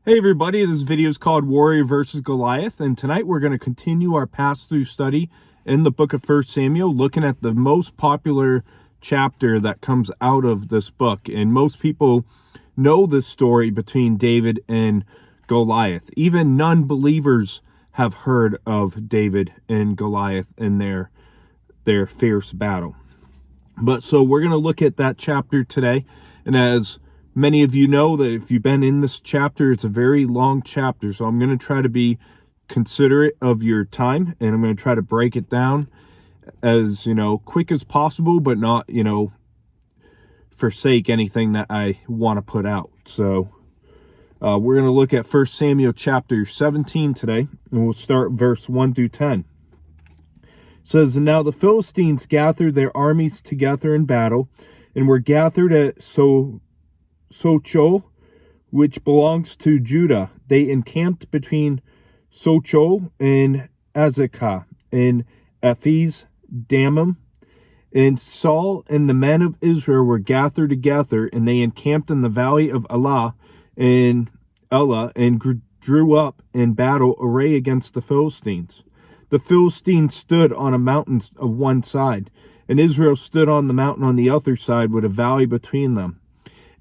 Hey everybody, this video is called Warrior versus Goliath, and tonight we're going to continue our pass-through study in the book of 1 Samuel, looking at the most popular chapter that comes out of this book. And most people know this story between David and Goliath. Even non-believers have heard of David and Goliath in their fierce battle. But so we're going to look at that chapter today, and as many of you know, that if you've been in this chapter, it's a very long chapter. So I'm going to try to be considerate of your time, and I'm going to try to break it down as, quick as possible, but not, forsake anything that I want to put out. So we're going to look at 1 Samuel chapter 17 today, and we'll start verse 1 through 10. It says, "And now the Philistines gathered their armies together in battle, and were gathered at Socho, which belongs to Judah. They encamped between Socho and Azekah in Ephes Dammim. And Saul and the men of Israel were gathered together, and they encamped in the valley of Elah, and drew up in battle array against the Philistines. The Philistines stood on a mountain of one side, and Israel stood on the mountain on the other side, with a valley between them.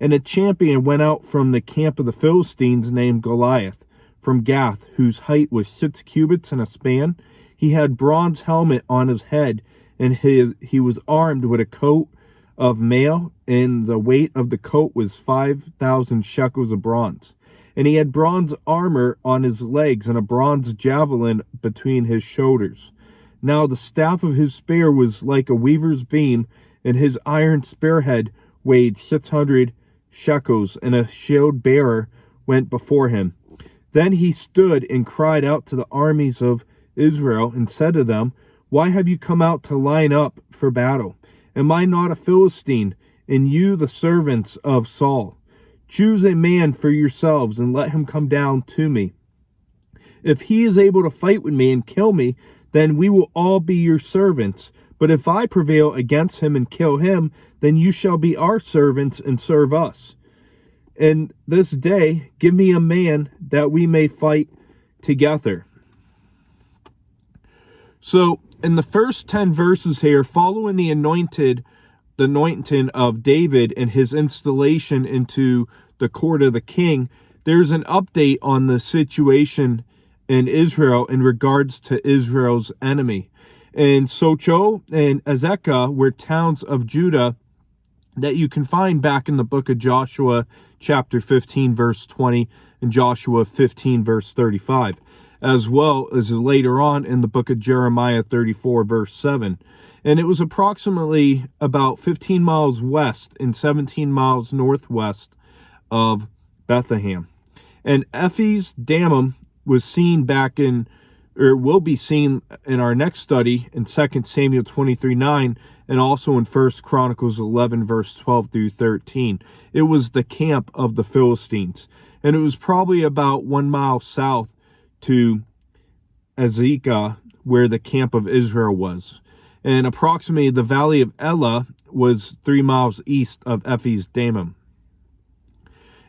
And a champion went out from the camp of the Philistines named Goliath, from Gath, whose height was 6 cubits and a span. He had bronze helmet on his head, and he was armed with a coat of mail, and the weight of the coat was 5,000 shekels of bronze. And he had bronze armor on his legs, and a bronze javelin between his shoulders. Now the staff of his spear was like a weaver's beam, and his iron spearhead weighed 600 shekels, and a shield bearer went before him. Then he stood and cried out to the armies of Israel, and said to them, Why have you come out to line up for battle? Am I not a Philistine, and you the servants of Saul? Choose a man for yourselves, and let him come down to me. If he is able to fight with me and kill me, then we will all be your servants. But if I prevail against him and kill him, then you shall be our servants and serve us. And this day give me a man that we may fight together." So in the first 10 verses here, following the anointing of David and his installation into the court of the king, there's an update on the situation in Israel in regards to Israel's enemy. And Socho and Azekah were towns of Judah that you can find back in the book of Joshua chapter 15 verse 20 and Joshua 15 verse 35, as well as later on in the book of Jeremiah 34 verse 7. And it was approximately about 15 miles west and 17 miles northwest of Bethlehem. And Ephes Dammim was seen will be seen in our next study in 2 Samuel 23:9, and also in 1 Chronicles 11 verse 12 through 13. It was the camp of the Philistines, and it was probably about 1 mile south to Azekah, where the camp of Israel was. And approximately the valley of Elah was 3 miles east of Ephes Dammim.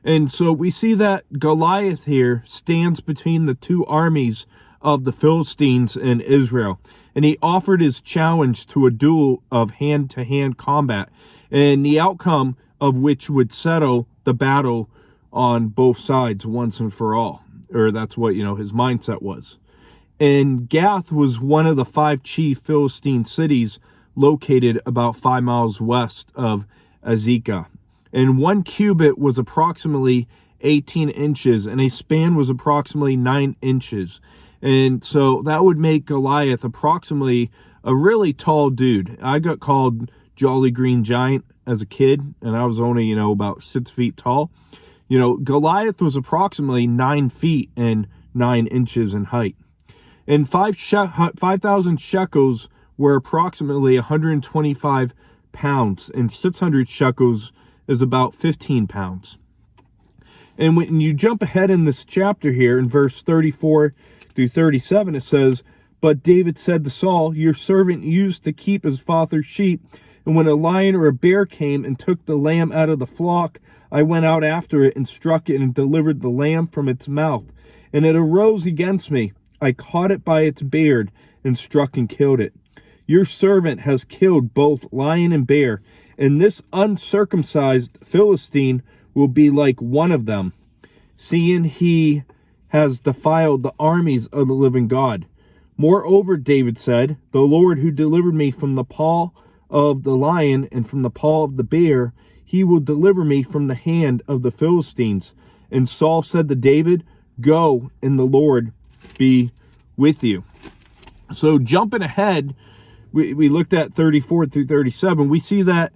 And so we see that Goliath here stands between the two armies of the Philistines and Israel, and he offered his challenge to a duel of hand-to-hand combat, and the outcome of which would settle the battle on both sides once and for all. Or that's what his mindset was. And Gath was one of the 5 chief Philistine cities located about 5 miles west of Azekah. And 1 cubit was approximately 18 inches, and a span was approximately 9 inches. And so that would make Goliath approximately a really tall dude. I got called Jolly Green Giant as a kid, and I was only, about 6 feet tall. Goliath was approximately 9 feet and 9 inches in height. And 5,000 shekels were approximately 125 pounds, and 600 shekels is about 15 pounds. And when you jump ahead in this chapter here, in verse 34 through 37, it says, "But David said to Saul, Your servant used to keep his father's sheep, And when a lion or a bear came and took the lamb out of the flock, I went out after it and struck it and delivered the lamb from its mouth. And it arose against me. I caught it by its beard and struck and killed it. Your servant has killed both lion and bear, and this uncircumcised Philistine will be like one of them, seeing he has defiled the armies of the living God. Moreover, David said, the Lord who delivered me from the paw of the lion and from the paw of the bear, he will deliver me from the hand of the Philistines. And Saul said to David, go, and the Lord be with you. So jumping ahead, we looked at 34 through 37. We see that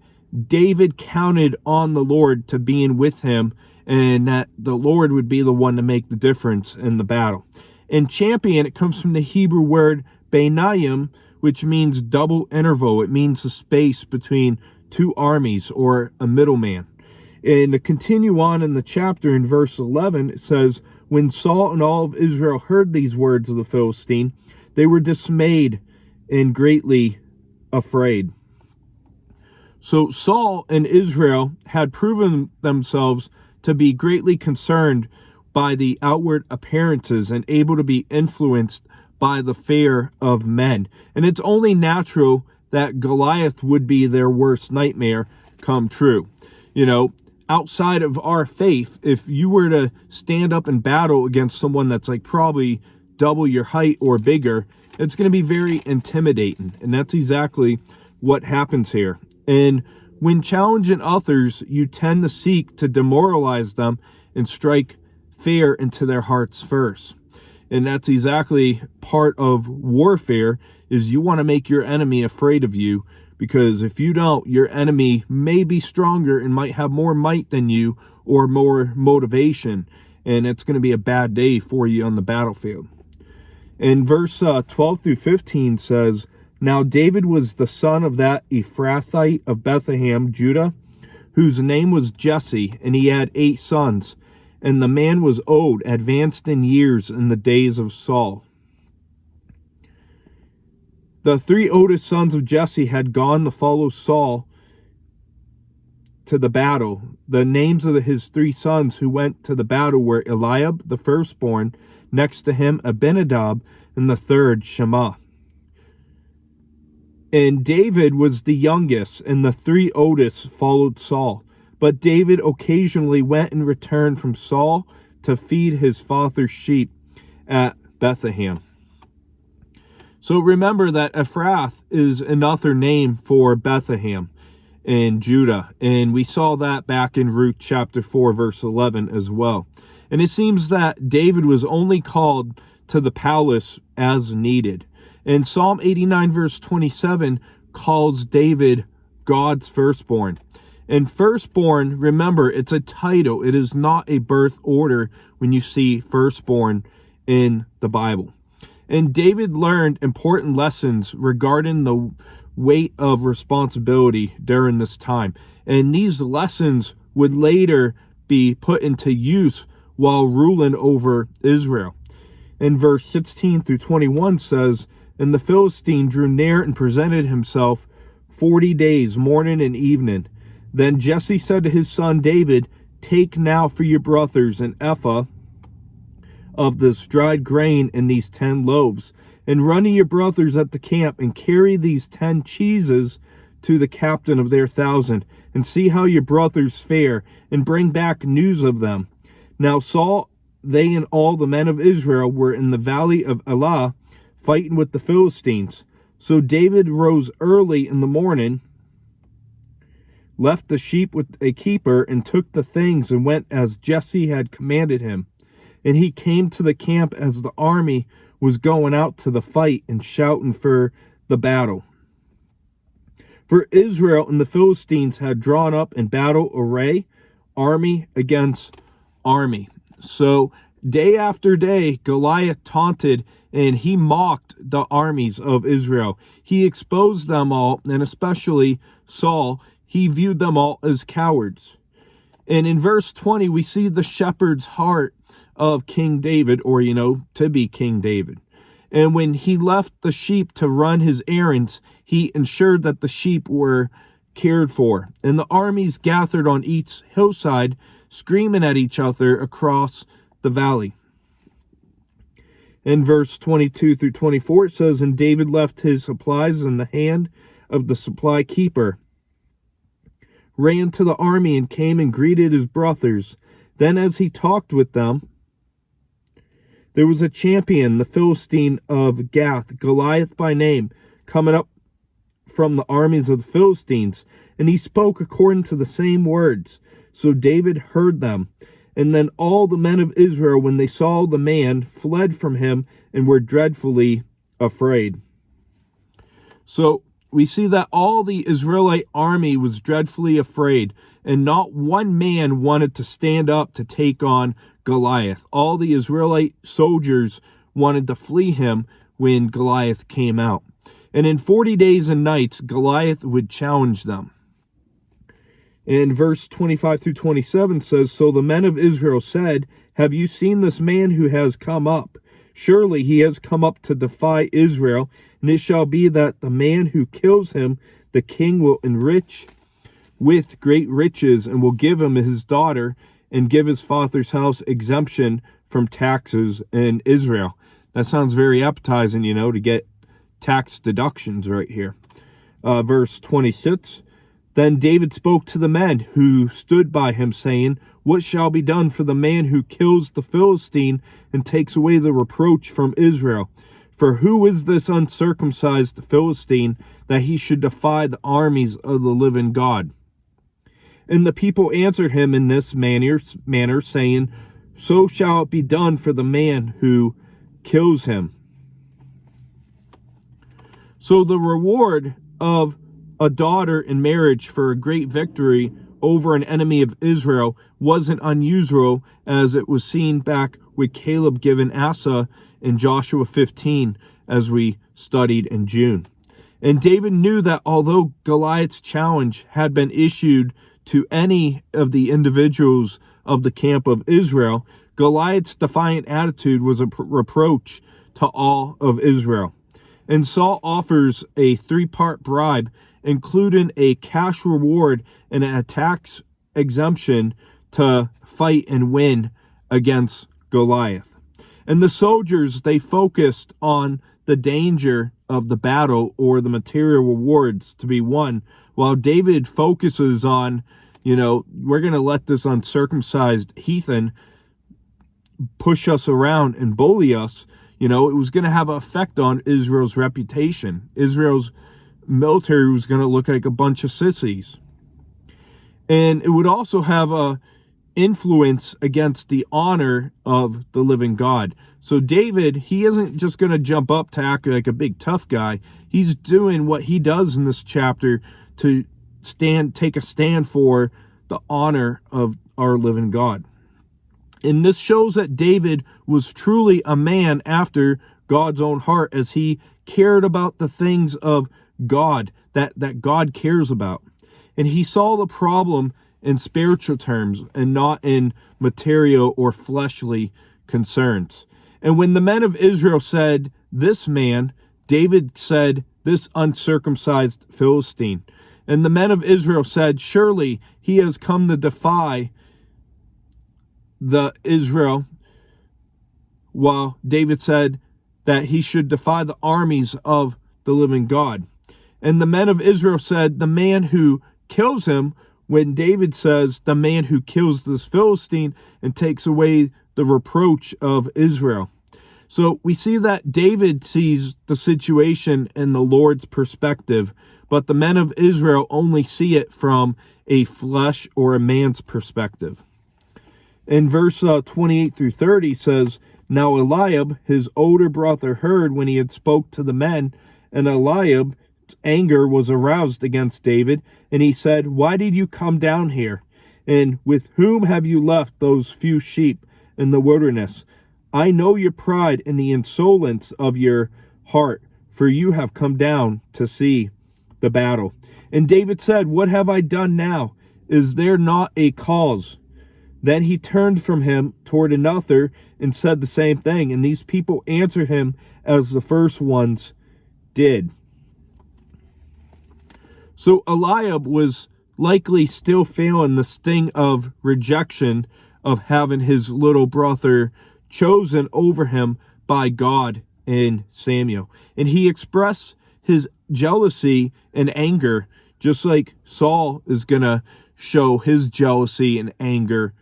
David counted on the Lord to being with him, and that the Lord would be the one to make the difference in the battle. And champion, it comes from the Hebrew word Benayim, which means double interval. It means the space between two armies, or a middleman. And to continue on in the chapter, in verse 11, it says, when Saul and all of Israel heard these words of the Philistine, they were dismayed and greatly afraid. So Saul and Israel had proven themselves to be greatly concerned by the outward appearances and able to be influenced by the fear of men. And it's only natural that Goliath would be their worst nightmare come true. You know, outside of our faith, if you were to stand up in battle against someone that's like probably double your height or bigger, it's going to be very intimidating. And that's exactly what happens here. And when challenging others, you tend to seek to demoralize them and strike fear into their hearts first. And that's exactly part of warfare, is you want to make your enemy afraid of you, because if you don't, your enemy may be stronger and might have more might than you or more motivation, and it's going to be a bad day for you on the battlefield. And verse 12 through 15 says, now David was the son of that Ephrathite of Bethlehem, Judah, whose name was Jesse, and he had 8 sons. And the man was old, advanced in years in the days of Saul. The 3 oldest sons of Jesse had gone to follow Saul to the battle. The names of his 3 sons who went to the battle were Eliab, the firstborn, next to him Abinadab, and the third Shema. And David was the youngest, and the 3 oldest followed Saul. But David occasionally went and returned from Saul to feed his father's sheep at Bethlehem. So remember that Ephrath is another name for Bethlehem in Judah. And we saw that back in Ruth chapter 4, verse 11 as well. And it seems that David was only called to the palace as needed. And Psalm 89, verse 27 calls David God's firstborn. And firstborn, remember, it's a title. It is not a birth order when you see firstborn in the Bible. And David learned important lessons regarding the weight of responsibility during this time. And these lessons would later be put into use while ruling over Israel. And verse 16 through 21 says, and the Philistine drew near and presented himself 40 days, morning and evening. Then Jesse said to his son David, take now for your brothers an ephah of this dried grain and these 10 loaves, and run to your brothers at the camp, and carry these 10 cheeses to the captain of their 1,000, and see how your brothers fare, and bring back news of them. Now Saul, they and all the men of Israel were in the valley of Elah, fighting with the Philistines. So David rose early in the morning, left the sheep with a keeper, and took the things, and went as Jesse had commanded him. And he came to the camp as the army was going out to the fight and shouting for the battle. For Israel and the Philistines had drawn up in battle array, army against army. So day after day, Goliath taunted and he mocked the armies of Israel. He exposed them all, and especially Saul. He viewed them all as cowards. And in verse 20, we see the shepherd's heart of King David, or, to be King David. And when he left the sheep to run his errands, he ensured that the sheep were cared for. And the armies gathered on each hillside, screaming at each other across the valley. In verse 22 through 24, it says, And David left his supplies in the hand of the supply keeper, ran to the army, and came and greeted his brothers. Then as he talked with them, there was a champion, the Philistine of Gath, Goliath by name, coming up from the armies of the Philistines, and he spoke according to the same words. So David heard them. And then all the men of Israel, when they saw the man, fled from him and were dreadfully afraid. So we see that all the Israelite army was dreadfully afraid, and not one man wanted to stand up to take on Goliath. All the Israelite soldiers wanted to flee him when Goliath came out. And in 40 days and nights, Goliath would challenge them. And verse 25 through 27 says, So the men of Israel said, Have you seen this man who has come up? Surely he has come up to defy Israel, and it shall be that the man who kills him, the king will enrich with great riches, and will give him his daughter, and give his father's house exemption from taxes in Israel. That sounds very appetizing, to get tax deductions right here. Verse 26, Then David spoke to the men who stood by him, saying, What shall be done for the man who kills the Philistine and takes away the reproach from Israel? For who is this uncircumcised Philistine that he should defy the armies of the living God? And the people answered him in this manner, saying, So shall it be done for the man who kills him. So the reward of a daughter in marriage for a great victory over an enemy of Israel wasn't unusual, as it was seen back with Caleb giving Asa in Joshua 15, as we studied in June. And David knew that although Goliath's challenge had been issued to any of the individuals of the camp of Israel, Goliath's defiant attitude was a reproach to all of Israel. And Saul offers a 3-part bribe, including a cash reward and a tax exemption to fight and win against Goliath. And the soldiers, they focused on the danger of the battle or the material rewards to be won, while David focuses on, we're going to let this uncircumcised heathen push us around and bully us. It was going to have an effect on Israel's reputation. Israel's military was going to look like a bunch of sissies. And it would also have a influence against the honor of the living God. So David, he isn't just going to jump up to act like a big tough guy. He's doing what he does in this chapter to take a stand for the honor of our living God. And this shows that David was truly a man after God's own heart, as he cared about the things of God that God cares about. And he saw the problem in spiritual terms and not in material or fleshly concerns. And when the men of Israel said, This man, David said, This uncircumcised Philistine. And the men of Israel said, Surely he has come to defy the Israel, while David said that he should defy the armies of the living God. And the men of Israel said, The man who kills him, when David says, The man who kills this Philistine and takes away the reproach of Israel. So we see that David sees the situation in the Lord's perspective, but the men of Israel only see it from a flesh or a man's perspective. In verse 28 through 30 says, Now Eliab, his older brother, heard when he had spoke to the men, and Eliab's anger was aroused against David, and he said, Why did you come down here? And with whom have you left those few sheep in the wilderness? I know your pride and the insolence of your heart, for you have come down to see the battle. And David said, What have I done now? Is there not a cause? Then he turned from him toward another and said the same thing. And these people answered him as the first ones did. So Eliab was likely still feeling the sting of rejection of having his little brother chosen over him by God and Samuel. And he expressed his jealousy and anger, just like Saul is going to show his jealousy and anger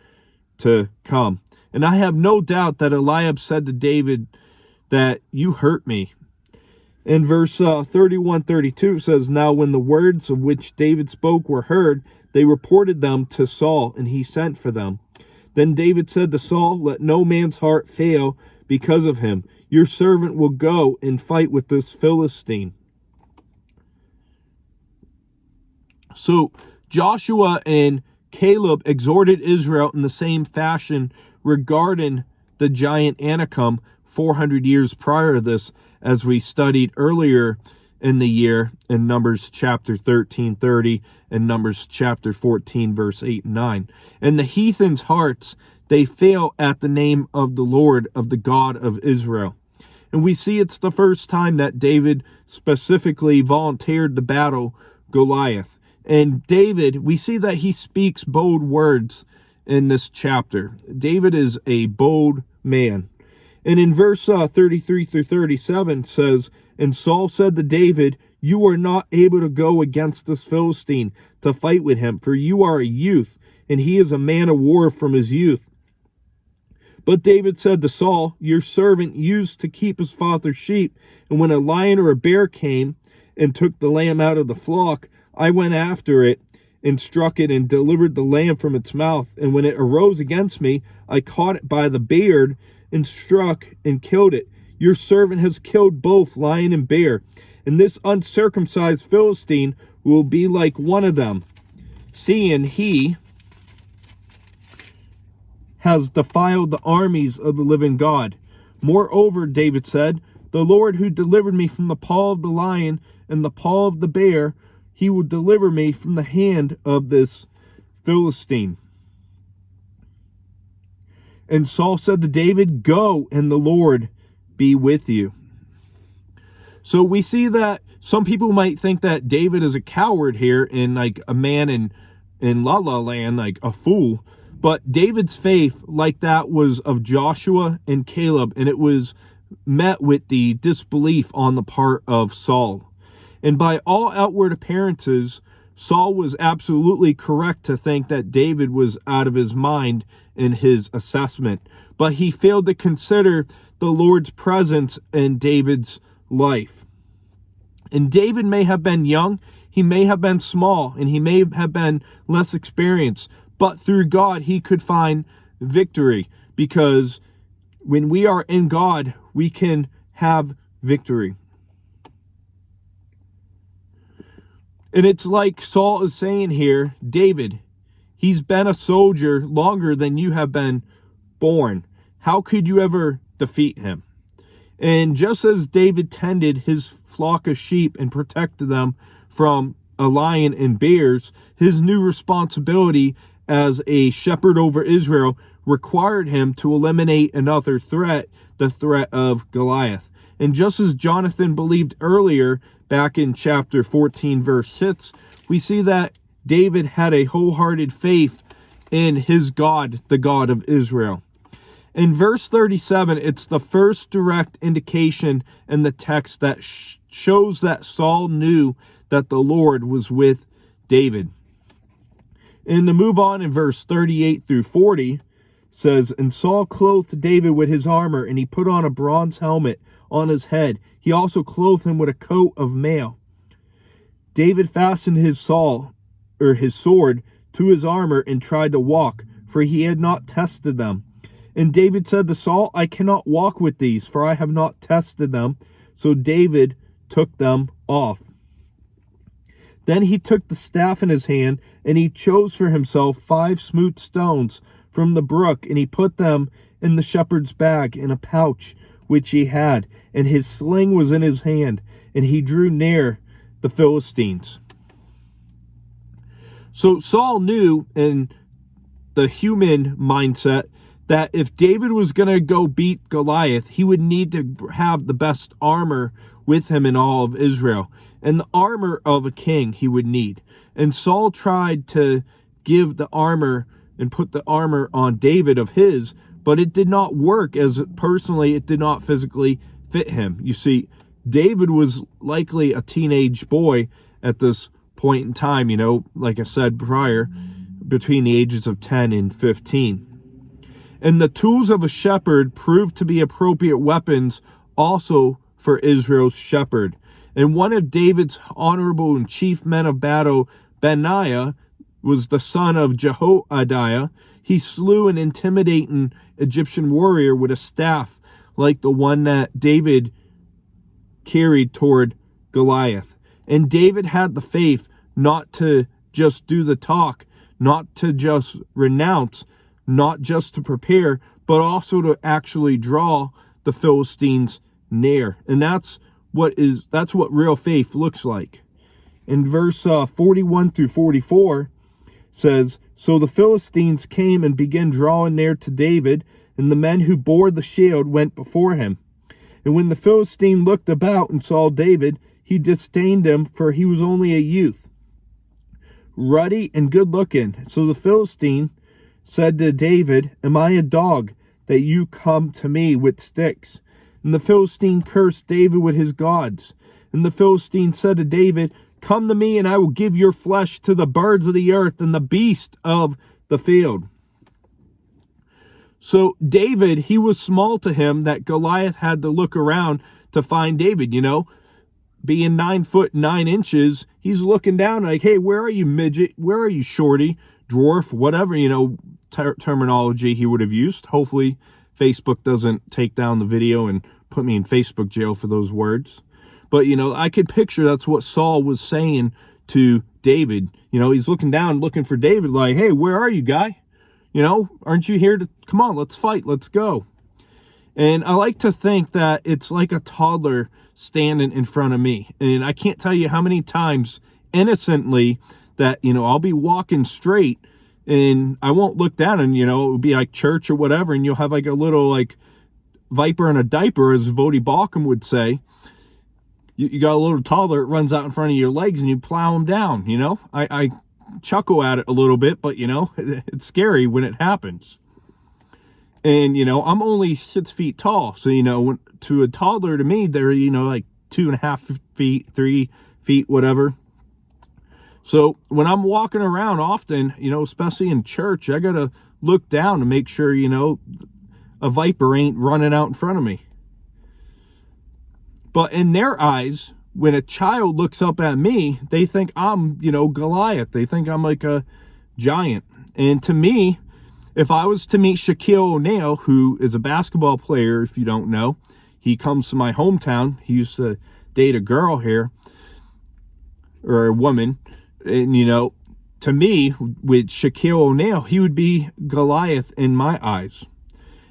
to come. And I have no doubt that Eliab said to David that you hurt me. In verse 31-32 says, Now when the words of which David spoke were heard, they reported them to Saul, and he sent for them. Then David said to Saul, Let no man's heart fail because of him. Your servant will go and fight with this Philistine. So Joshua and Caleb exhorted Israel in the same fashion regarding the giant Anakim 400 years prior to this, as we studied earlier in the year in Numbers chapter 13:30 and Numbers chapter 14 verse 8 and 9. And the heathens' hearts, they fail at the name of the Lord, of the God of Israel. And we see it's the first time that David specifically volunteered to battle Goliath. And David, we see that he speaks bold words in this chapter. David is a bold man. And in verse 33-37 says, And Saul said to David, You are not able to go against this Philistine to fight with him, for you are a youth, and he is a man of war from his youth. But David said to Saul, Your servant used to keep his father's sheep, and when a lion or a bear came and took the lamb out of the flock, I went after it and struck it and delivered the lamb from its mouth. And when it arose against me, I caught it by the beard and struck and killed it. Your servant has killed both lion and bear, and this uncircumcised Philistine will be like one of them, seeing he has defiled the armies of the living God. Moreover, David said, The Lord who delivered me from the paw of the lion and the paw of the bear, he will deliver me from the hand of this Philistine. And Saul said to David, Go, and the Lord be with you. So we see that some people might think that David is a coward here, and like a man in La La Land, like a fool. But David's faith, like that, was of Joshua and Caleb, and it was met with the disbelief on the part of Saul. And by all outward appearances, Saul was absolutely correct to think that David was out of his mind in his assessment, but he failed to consider the Lord's presence in David's life. And David may have been young, he may have been small, and he may have been less experienced, but through God he could find victory, because when we are in God, we can have victory. And it's like Saul is saying here, David, he's been a soldier longer than you have been born. How could you ever defeat him? And just as David tended his flock of sheep and protected them from a lion and bears, his new responsibility as a shepherd over Israel required him to eliminate another threat, the threat of Goliath. And just as Jonathan believed earlier, back in chapter 14, verse 6, we see that David had a wholehearted faith in his God, the God of Israel. In verse 37, it's the first direct indication in the text that shows that Saul knew that the Lord was with David. And to move on in verse 38-40, says, And Saul clothed David with his armor, and he put on a bronze helmet on his head. He also clothed him with a coat of mail. David fastened his sword to his armor and tried to walk, for he had not tested them. And David said to Saul, I cannot walk with these, for I have not tested them. So David took them off. Then he took the staff in his hand, and he chose for himself 5 smooth stones from the brook, and he put them in the shepherd's bag in a pouch which he had, and his sling was in his hand, and he drew near the Philistines. So Saul knew in the human mindset that if David was going to go beat Goliath, he would need to have the best armor with him in all of Israel, and the armor of a king he would need. And Saul tried to give the armor and put the armor on David of his, but it did not work, as personally it did not physically fit him. You see, David was likely a teenage boy at this point in time, you know, like I said prior, between the ages of 10 and 15. And the tools of a shepherd proved to be appropriate weapons also for Israel's shepherd. And one of David's honorable and chief men of battle, Benaiah, was the son of Jehoiada. He slew an intimidating Egyptian warrior with a staff like the one that David carried toward Goliath. And David had the faith not to just do the talk, not to just renounce, not just to prepare, but also to actually draw the Philistines near. And that's what real faith looks like. In verse 41 through 44 says, "So the Philistines came and began drawing near to David, and the men who bore the shield went before him. And when the Philistine looked about and saw David, he disdained him, for he was only a youth, ruddy and good looking. So the Philistine said to David, 'Am I a dog that you come to me with sticks?' And the Philistine cursed David with his gods. And the Philistine said to David, 'Come to me, and I will give your flesh to the birds of the earth and the beasts of the field.'" So David, he was small to him that Goliath had to look around to find David, you know. Being 9 foot 9 inches, he's looking down like, "Hey, where are you, midget? Where are you, shorty, dwarf?" Whatever, you know, terminology he would have used. Hopefully Facebook doesn't take down the video and put me in Facebook jail for those words. But, you know, I could picture that's what Saul was saying to David. You know, he's looking down, looking for David, like, "Hey, where are you, guy? You know, aren't you here to, come on, let's fight, let's go." And I like to think that it's like a toddler standing in front of me. And I can't tell you how many times innocently that, you know, I'll be walking straight and I won't look down, and, you know, it would be like church or whatever, and you'll have like a little like viper in a diaper, as Vodi Balkan would say. You got a little toddler, it runs out in front of your legs and you plow him down, you know. I chuckle at it a little bit, but, you know, it's scary when it happens. And, you know, I'm only 6 feet tall. So, you know, to a toddler, to me, they're, you know, like 2.5 feet, 3 feet, whatever. So when I'm walking around often, you know, especially in church, I got to look down to make sure, you know, a viper ain't running out in front of me. But in their eyes, when a child looks up at me, they think I'm, you know, Goliath. They think I'm like a giant. And to me, if I was to meet Shaquille O'Neal, who is a basketball player, if you don't know, he comes to my hometown. He used to date a girl here, or a woman. And, you know, to me, with Shaquille O'Neal, he would be Goliath in my eyes.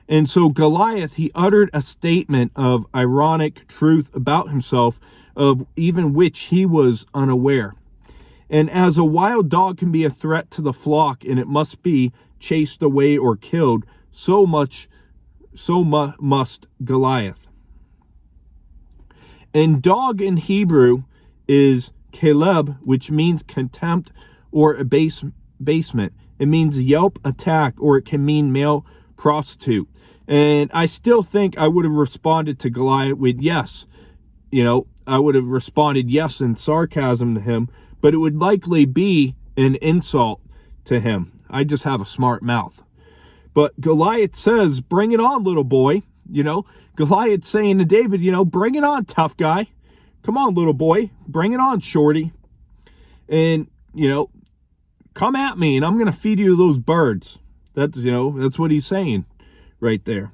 And so Goliath, he uttered a statement of ironic truth about himself, of even which he was unaware. And as a wild dog can be a threat to the flock, and it must be chased away or killed, so must Goliath. And dog in Hebrew is Caleb, which means contempt or abasement. It means yelp, attack, or it can mean male prostitute. And I still think I would have responded to Goliath with yes. You know, I would have responded yes in sarcasm to him, but it would likely be an insult to him. I just have a smart mouth. But Goliath says, "Bring it on, little boy." You know, Goliath saying to David, you know, "Bring it on, tough guy. Come on, little boy. Bring it on, shorty. And, you know, come at me and I'm going to feed you those birds." That's, you know, that's what he's saying right there.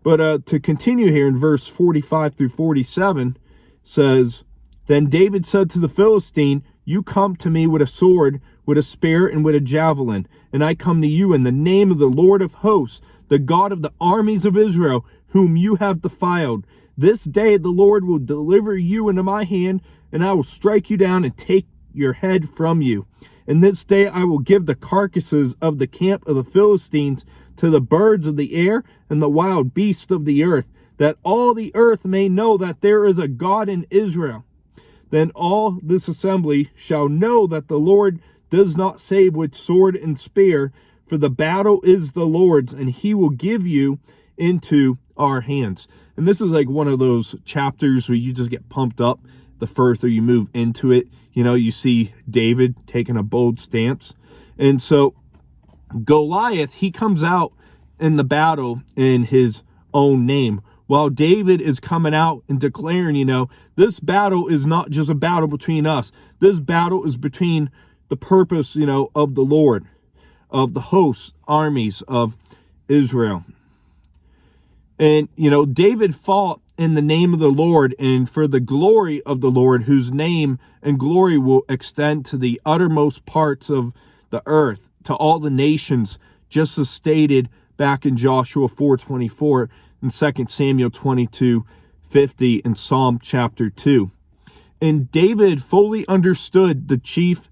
But to continue here in verse 45 through 47 says, "Then David said to the Philistine, 'You come to me with a sword, with a spear, and with a javelin, and I come to you in the name of the Lord of hosts, the God of the armies of Israel, whom you have defiled. This day the Lord will deliver you into my hand, and I will strike you down and take your head from you. And this day I will give the carcasses of the camp of the Philistines to the birds of the air and the wild beasts of the earth, that all the earth may know that there is a God in Israel. Then all this assembly shall know that the Lord does not save with sword and spear, for the battle is the Lord's, and he will give you into our hands. And this is like one of those chapters where you just get pumped up the further you move into it. You know, you see David taking a bold stance. And so Goliath, he comes out in the battle in his own name, while David is coming out and declaring, you know, this battle is not just a battle between us. This battle is between the purpose, you know, of the Lord, of the hosts, armies of Israel. And, you know, David fought in the name of the Lord and for the glory of the Lord, whose name and glory will extend to the uttermost parts of the earth, to all the nations, just as stated back in Joshua 4:24 and 2 Samuel 22:50 and Psalm chapter 2. And David fully understood the chief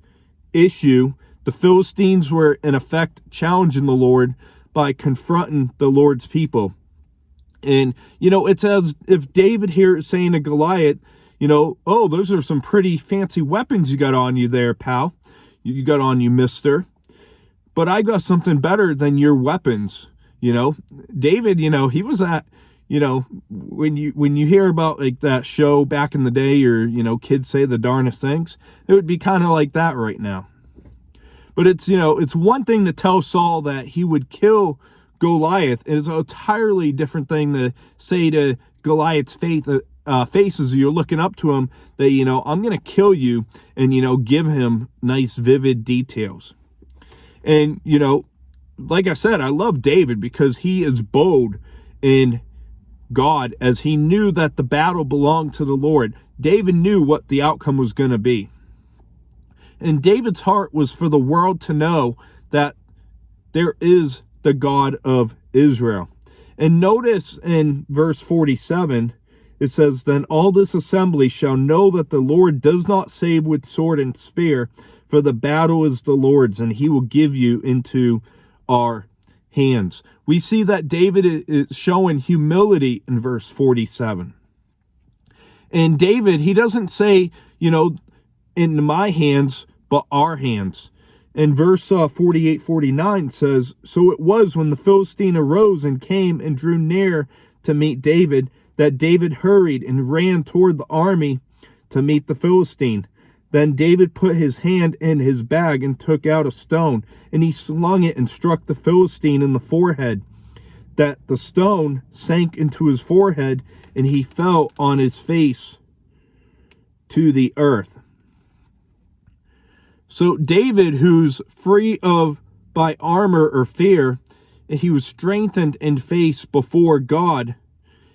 issue. The Philistines were in effect challenging the Lord by confronting the Lord's people. And, you know, it's as if David here is saying to Goliath, you know, oh, those are some pretty fancy weapons you got on you there, pal. You got on you, mister. But I got something better than your weapons. You know, David, you know, he was at, you know, when you hear about like that show back in the day, or, you know, kids say the darnest things, it would be kind of like that right now. But it's, you know, it's one thing to tell Saul that he would kill Goliath. It's an entirely different thing to say to Goliath's faces, you're looking up to him, that, you know, I'm going to kill you, and, you know, give him nice, vivid details. And, you know, like I said, I love David because he is bold in God, as he knew that the battle belonged to the Lord. David knew what the outcome was going to be. And David's heart was for the world to know that there is the God of Israel. And notice in verse 47, it says, then all this assembly shall know that the Lord does not save with sword and spear, for the battle is the Lord's, and he will give you into our hands. We see that David is showing humility in verse 47. And David, he doesn't say, you know, in my hands, but our hands. And verse 48-49 says, so it was when the Philistine arose and came and drew near to meet David, that David hurried and ran toward the army to meet the Philistine. Then David put his hand in his bag and took out a stone, and he slung it and struck the Philistine in the forehead, that the stone sank into his forehead, and he fell on his face to the earth. So David, who's free by armor or fear, he was strengthened in faith before God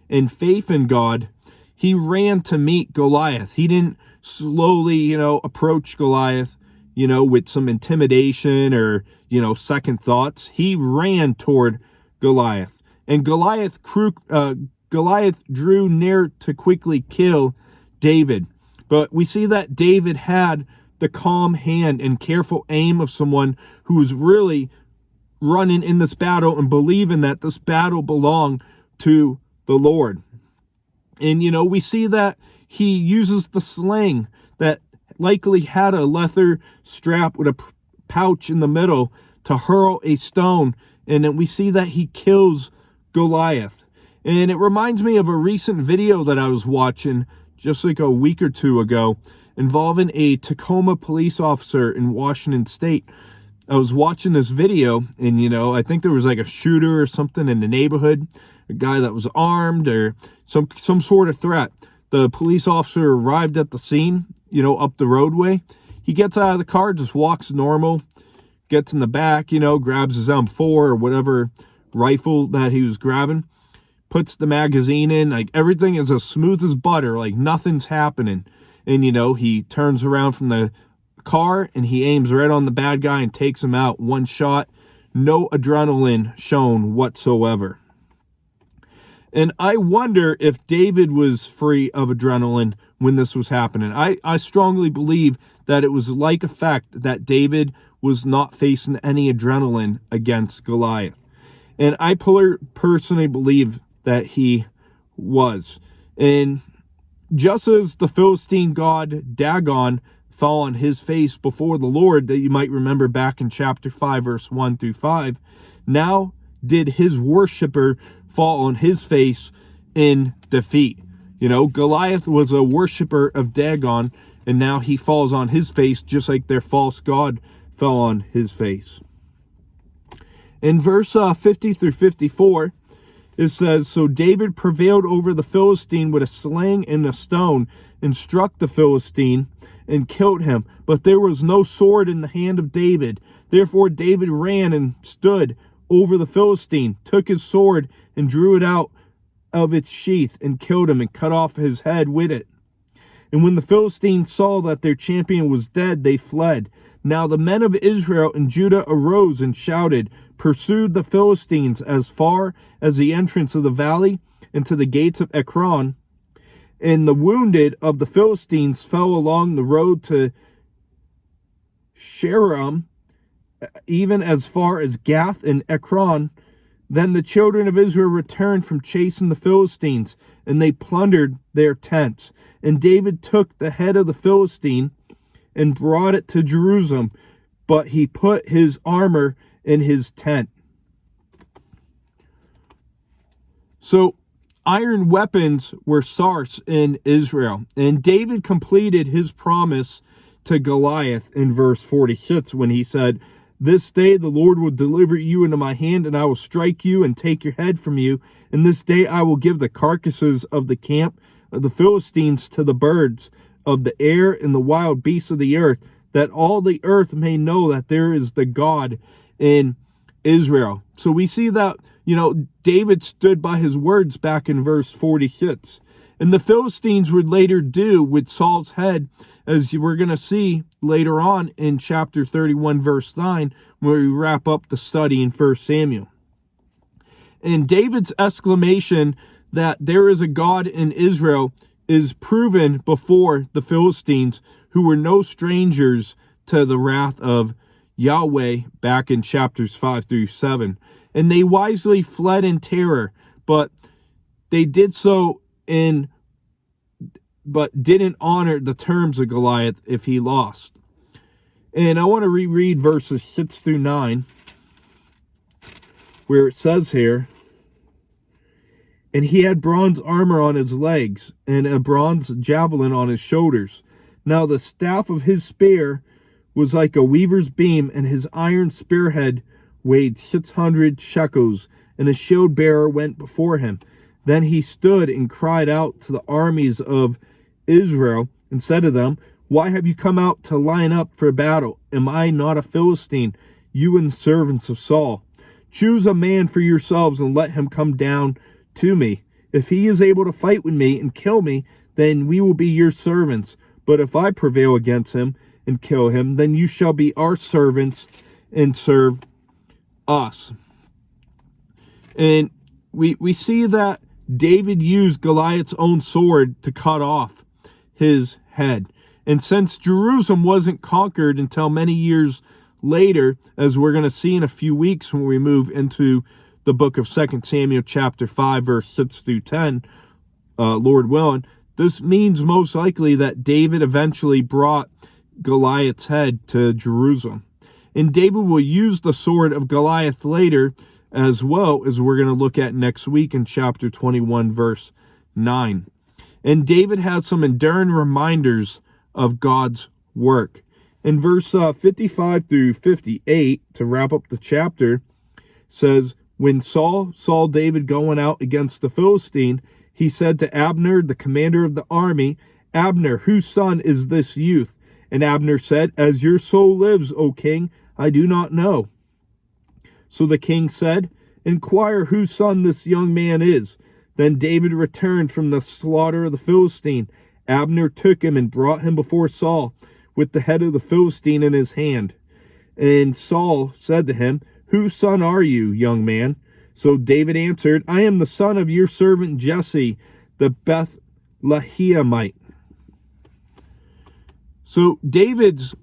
and faith in God. He ran to meet Goliath. He didn't slowly, you know, approach Goliath, you know, with some intimidation or, you know, second thoughts. He ran toward Goliath. And Goliath drew near to quickly kill David. But we see that David had the calm hand and careful aim of someone who was really running in this battle and believing that this battle belonged to the Lord. And, you know, we see that he uses the sling that likely had a leather strap with a pouch in the middle to hurl a stone. And then we see that he kills Goliath. And it reminds me of a recent video that I was watching just like a week or two ago involving a Tacoma police officer in Washington State. I was watching this video, and, you know, I think there was like a shooter or something in the neighborhood, a guy that was armed or some sort of threat. The police officer arrived at the scene, you know, up the roadway. He gets out of the car, just walks normal, gets in the back, you know, grabs his M4 or whatever rifle that he was grabbing, puts the magazine in, like everything is as smooth as butter, like nothing's happening. And, you know, he turns around from the car and he aims right on the bad guy and takes him out. One shot, no adrenaline shown whatsoever. And I wonder if David was free of adrenaline when this was happening. I strongly believe that it was like a fact that David was not facing any adrenaline against Goliath. And I personally believe that he was. And just as the Philistine god Dagon fell on his face before the Lord, that you might remember back in chapter 5, verse 1 through 5, now did his worshiper fall on his face in defeat. You know, Goliath was a worshiper of Dagon, and now he falls on his face just like their false god fell on his face. In verse 50 through 54, it says, "So David prevailed over the Philistine with a sling and a stone, and struck the Philistine, and killed him. But there was no sword in the hand of David. Therefore David ran and stood over the Philistine, took his sword, and drew it out of its sheath, and killed him, and cut off his head with it. And when the Philistines saw that their champion was dead, they fled. Now the men of Israel and Judah arose and shouted, pursued the Philistines as far as the entrance of the valley and to the gates of Ekron. And the wounded of the Philistines fell along the road to Shaaraim, even as far as Gath and Ekron. Then the children of Israel returned from chasing the Philistines, and they plundered their tents. And David took the head of the Philistine and brought it to Jerusalem, but he put his armor in his tent." So iron weapons were scarce in Israel, and David completed his promise to Goliath in verse 46 when he said, "This day the Lord will deliver you into my hand, and I will strike you and take your head from you. And this day I will give the carcasses of the camp of the Philistines to the birds of the air and the wild beasts of the earth, that all the earth may know that there is the God in Israel." So we see that, David stood by his words back in verse 46. And the Philistines would later do with Saul's head, as we're going to see later on in chapter 31, verse 9, where we wrap up the study in 1 Samuel. And David's exclamation that there is a God in Israel is proven before the Philistines, who were no strangers to the wrath of Yahweh back in chapters 5 through 7. And they wisely fled in terror, but they did so but didn't honor the terms of Goliath if he lost. And I want to reread verses 6 through 9, where it says here, "And he had bronze armor on his legs, and a bronze javelin on his shoulders. Now the staff of his spear was like a weaver's beam, and his iron spearhead weighed 600 shekels, and a shield bearer went before him. Then he stood and cried out to the armies of Israel, and said to them, Why have you come out to line up for battle? Am I not a Philistine, you and the servants of Saul? Choose a man for yourselves, and let him come down to me. If he is able to fight with me and kill me, then we will be your servants. But if I prevail against him and kill him, then you shall be our servants and serve us." And we see that David used Goliath's own sword to cut off his head. And since Jerusalem wasn't conquered until many years later, as we're going to see in a few weeks when we move into the book of 2 Samuel chapter 5, verse 6 through 10, Lord willing, this means most likely that David eventually brought Goliath's head to Jerusalem. And David will use the sword of Goliath later, as well as we're going to look at next week in chapter 21, verse 9. And David had some enduring reminders of God's work. In verse 55 through 58, to wrap up the chapter, says, "When Saul saw David going out against the Philistine, he said to Abner, the commander of the army, Abner, whose son is this youth? And Abner said, As your soul lives, O king, I do not know. So the king said, Inquire whose son this young man is. Then David returned from the slaughter of the Philistine. Abner took him and brought him before Saul, with the head of the Philistine in his hand. And Saul said to him, Whose son are you, young man? So David answered, I am the son of your servant Jesse, the Bethlehemite. So David's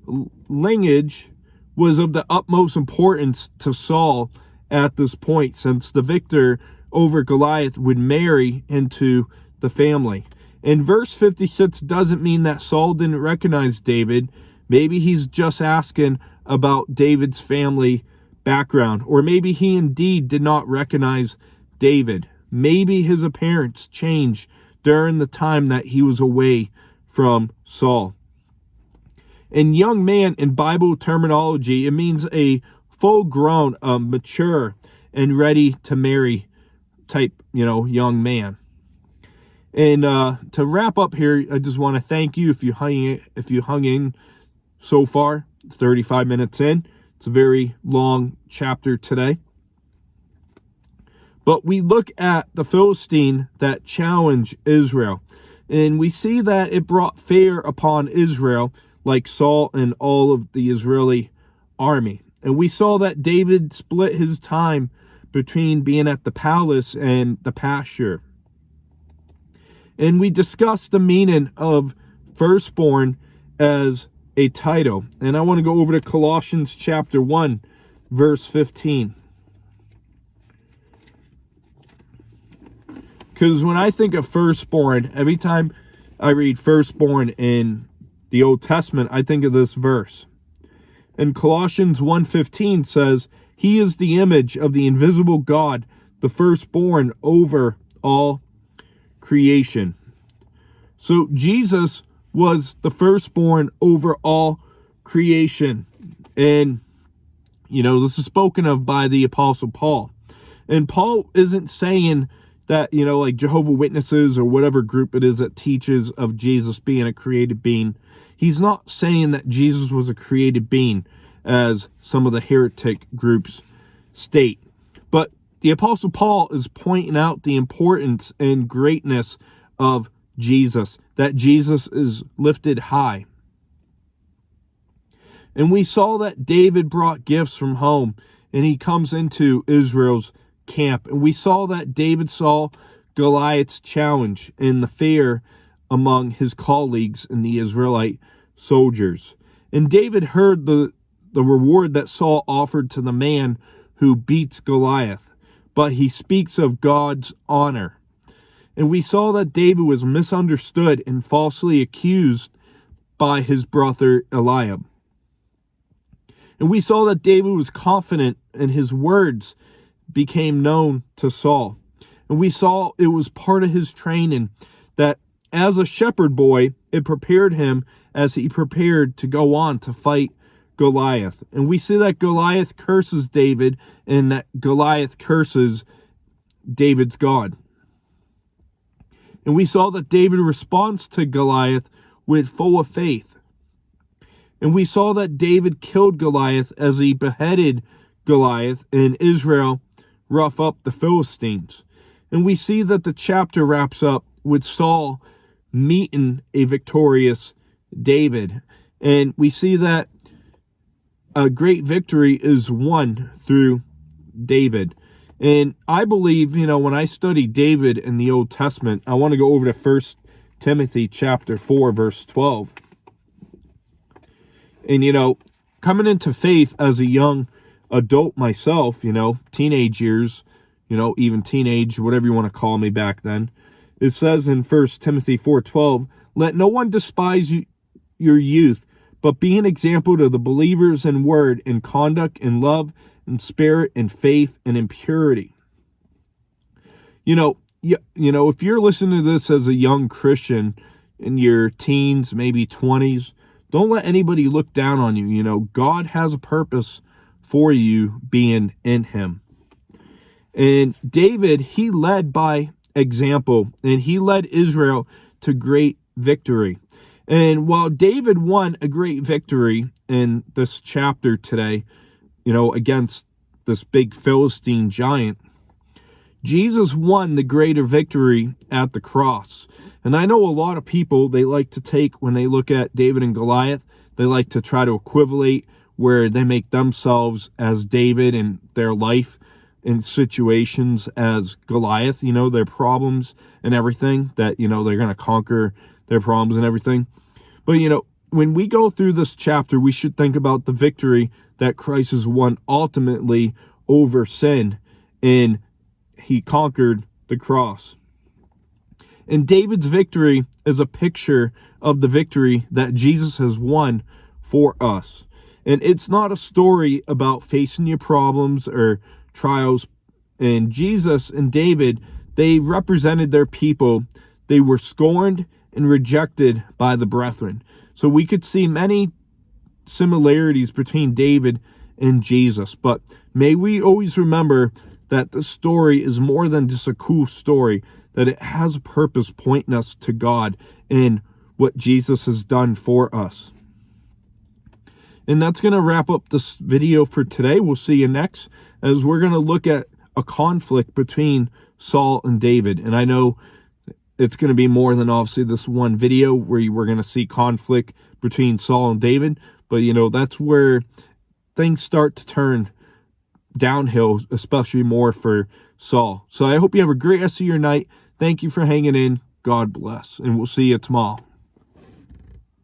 lineage was of the utmost importance to Saul at this point, since the victor over Goliath would marry into the family. And verse 56 doesn't mean that Saul didn't recognize David. Maybe he's just asking about David's family background, or maybe he indeed did not recognize David. Maybe his appearance changed during the time that he was away from Saul. And young man in Bible terminology, it means a full-grown, mature, and ready to marry type, young man. And to wrap up here, I just want to thank you if you hung in so far. 35 minutes in. It's a very long chapter today. But we look at the Philistine that challenged Israel, and we see that it brought fear upon Israel, like Saul and all of the Israeli army. And we saw that David split his time between being at the palace and the pasture. And we discussed the meaning of firstborn as a title. And I want to go over to Colossians chapter 1, verse 15. Because when I think of firstborn, every time I read firstborn in the Old Testament, I think of this verse. And Colossians 1:15 says, He is the image of the invisible God, the firstborn over all creation. So Jesus was the firstborn over all creation. And, this is spoken of by the Apostle Paul. And Paul isn't saying that, like Jehovah's Witnesses or whatever group it is that teaches of Jesus being a created being. He's not saying that Jesus was a created being, as some of the heretic groups state. But the Apostle Paul is pointing out the importance and greatness of Jesus, that Jesus is lifted high. And we saw that David brought gifts from home, and he comes into Israel's camp. And we saw that David saw Goliath's challenge and the fear among his colleagues and the Israelite soldiers. And David heard the reward that Saul offered to the man who beats Goliath, but he speaks of God's honor. And we saw that David was misunderstood and falsely accused by his brother Eliab. And we saw that David was confident, and his words became known to Saul. And we saw it was part of his training, that as a shepherd boy, it prepared him as he prepared to go on to fight Goliath. And we see that Goliath curses David, and that Goliath curses David's God. And we saw that David responds to Goliath with full of faith. And we saw that David killed Goliath as he beheaded Goliath, and Israel rough up the Philistines. And we see that the chapter wraps up with Saul meeting a victorious David. And we see that a great victory is won through David. And I believe, when I study David in the Old Testament, I want to go over to 1 Timothy chapter 4, verse 12. And, coming into faith as a young adult myself, teenage years, even teenage, whatever you want to call me back then, it says in 1 Timothy 4:12, let no one despise your youth, but be an example to the believers in word, in conduct, in love, in spirit, in faith, and in purity. If you're listening to this as a young Christian in your teens, maybe 20s, don't let anybody look down on you. God has a purpose for you being in him. And David, he led by example, and he led Israel to great victory. And while David won a great victory in this chapter today, against this big Philistine giant, Jesus won the greater victory at the cross. And I know a lot of people, they like to take, when they look at David and Goliath, they like to try to equate where they make themselves as David in their life. in situations as Goliath, their problems and everything, that, they're going to conquer their problems and everything. But, when we go through this chapter, we should think about the victory that Christ has won ultimately over sin, and he conquered the cross. And David's victory is a picture of the victory that Jesus has won for us. And it's not a story about facing your problems or trials. And Jesus and David, they represented their people. They were scorned and rejected by the brethren. So we could see many similarities between David and Jesus. But may we always remember that the story is more than just a cool story, that it has a purpose pointing us to God and what Jesus has done for us. And that's going to wrap up this video for today. We'll see you next, as we're going to look at a conflict between Saul and David. And I know it's going to be more than obviously this one video where we're going to see conflict between Saul and David. But, that's where things start to turn downhill, especially more for Saul. So I hope you have a great rest of your night. Thank you for hanging in. God bless. And we'll see you tomorrow.